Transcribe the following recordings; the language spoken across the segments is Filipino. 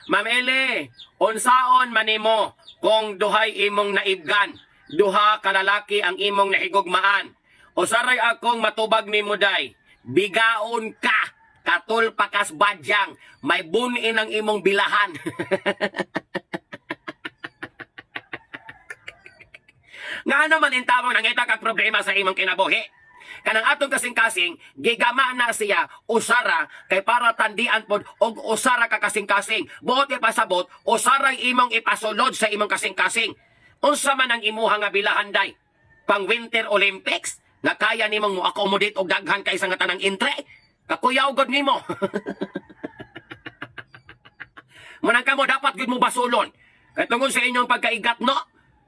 Ma'am Eli, unsaon manimo kung duhay imong naibgan, duha ka lalaki ang imong nahigugmaan. Usaray akong matubag nimo day, bigaon ka, katul pakas badyang, may bunin ang imong bilahan. Nga ano man intawang nangita kag problema sa imong kinabuhi. Kanang atong kasing-kasing, gigama na siya, usara, kay para tandian pod og usara ka kasing-kasing. Buot ipasabot, usaray imong ipasulod sa imong kasing-kasing. Unsa man ang imuha nga bilahan day? Pang Winter Olympics? Nga kaya nimong mo-accommodate og daghan kaysa nga tanang intre? Kakuyaw god nimo. Manang kamo dapat gud mo basulon. Kay tungod sa inyong pagkaigat no,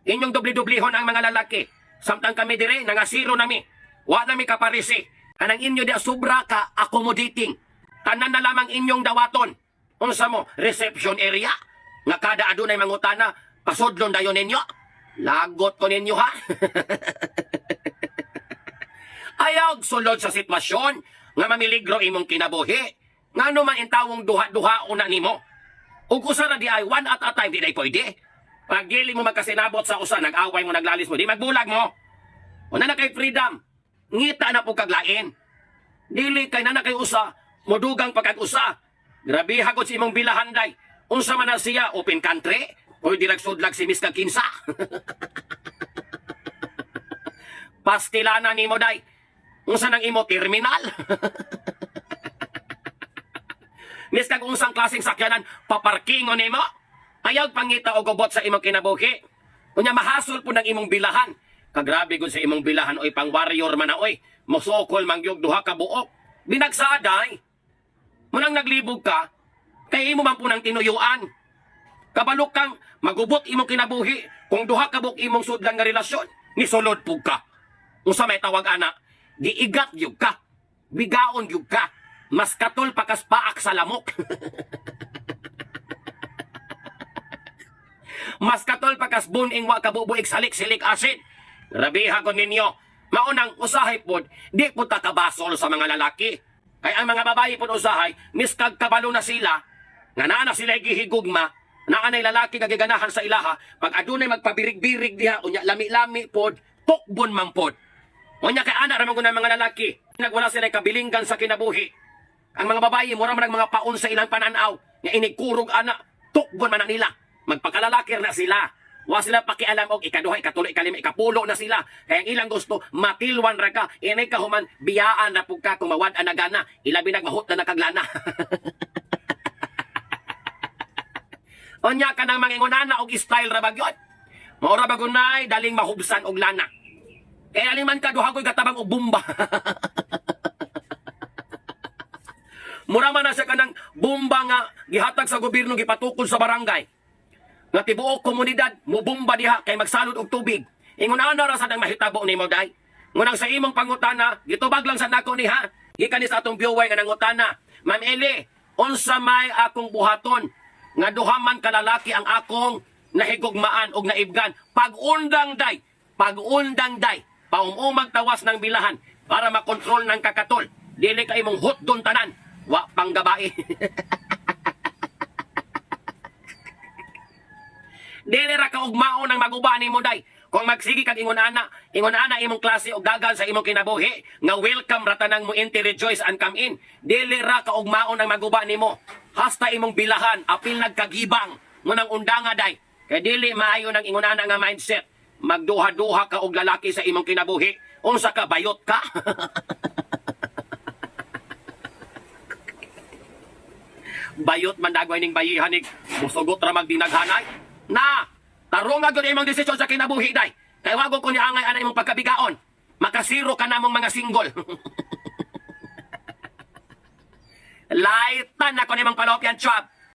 inyong dubli-dublihon ang mga lalaki. Samtang kami dire nangasiro nami. Wa nami kaparisi. Kanang inyo di sobra ka accommodating. Tanan na lamang inyong dawaton. Unsa mo, reception area? Nga kada adunay mangutana, pasudlon dayon ninyo. Lagot ko ninyo ha. Ayaw sulod sa sitwasyon nga mamiligro imong kinabuhi. Ngano man intawong duha-duha una nimo. Ug usa ra di ay one at a time di day pwede. Pag dili mo magkasinabot sa usa, nag-away mo, naglalis mo, di magbulag mo. Una na kay freedom. Ngita na po kaglain. Dili kay na kay usa, modugang pagkag-usa. Grabe hagod si imong bilahanday. Unsa man na siya, open country? O direksudlag si Miss Kakinsa? Pastilana ni mo day. Unsa nang imo terminal? Miss kag unsang klaseng sakyanan, paparkingon nimo? Ayaw pangita o gubot sa imong kinabuhi. Unya mahasol po ng imong bilahan. Kagrabe gud sa imong bilahan oy pang warrior man na oy. Mosokol mangyog duha ka buok. Binagsaday. Munang naglibog ka, kay imo man po nang tinuyuan. Kabalok kang magubot imong kinabuhi kung duha ka buok imong sudlan nga relasyon. Nisulod pug ka. Unsa may tawag ana? Diigat gyud ka. Bigaon gyud ka. Mas katol pakas paak sa lamok. Mas katol pakas buning wa kabubuig salik-silik asin. Rabiha ko ninyo, maunang usahay pod, di po takabasol sa mga lalaki. Kaya ang mga babae pod usahay, miskag kabalo na sila, nga naa na sila gihigugma, naanay lalaki gagiganahan sa ilaha, pag adunay magpabirig-birig diha, unya lami-lami pod, tukbon man pod. Unya kay ana ramang ng mga lalaki, nagwala sila kabilinggan sa kinabuhi. Ang mga babae, mura man ang mga paon sa ilang pananaw, nga inigkurog ana, tukbon man na nila. Magpakalalaki na sila. Wa sila pakialam og ikaduha, ikatuloy, ikalima, ikapulo na sila. Kaya ang ilang gusto, matilwan ra ka. Inay ka human, biyaan na pug ka, kumawad na gana. Ilabi nagmahot na nakaglana. Onya ka nang mangingunana og style ra bagyon. Maura bagunay, daling mahubsan og lana. Kaya aling man ka, duha ko'y gatabang og bumba. Mura man na siya ka ng bumba nga, gihatag sa gobyerno, gipatukol sa barangay. Nga tibuok komunidad, mubumba diha kay magsalud og tubig. Ingon ana ra sa nang mahitabo nimo day. Ngunang sa imong pangutana, gitubag lang sa nako ni ha. Gikan ni sa atong viewer nga nangutana. Ma'am Eli, unsa may akong buhaton nga duha man ka lalaki ang akong nahigugmaan og naibgan. Pag-undang day, paumumag tawas ng bilahan para makontrol ng kakatol. Dili ka imong hutdon tanan, wa pang gabae. Dili ra ka og mao nang maguba nimo day. Kung magsigi kag ingon ana imong klase og dagan sa imong kinabuhi, nga welcome ra tanang mo enti rejoice and come in. Dili ra ka og mao nang maguba nimo. Hasta imong bilahan apil nagkagibang ngunang undanga day. Kay dili maayo nang ingon ana nga mindset. Magduha-duha ka og lalaki sa imong kinabuhi. Unsa ka bayot ka? Bayot man dagway ning bayihanig, musugot ra magdinaghanay. Na, tarong nga gud imong desisyon sa kinabuhi day. Kay wag ko ni angay ana imong pagkabigaon. Makasiro ka namong mga single. Laitan ako nimong palopyan chop.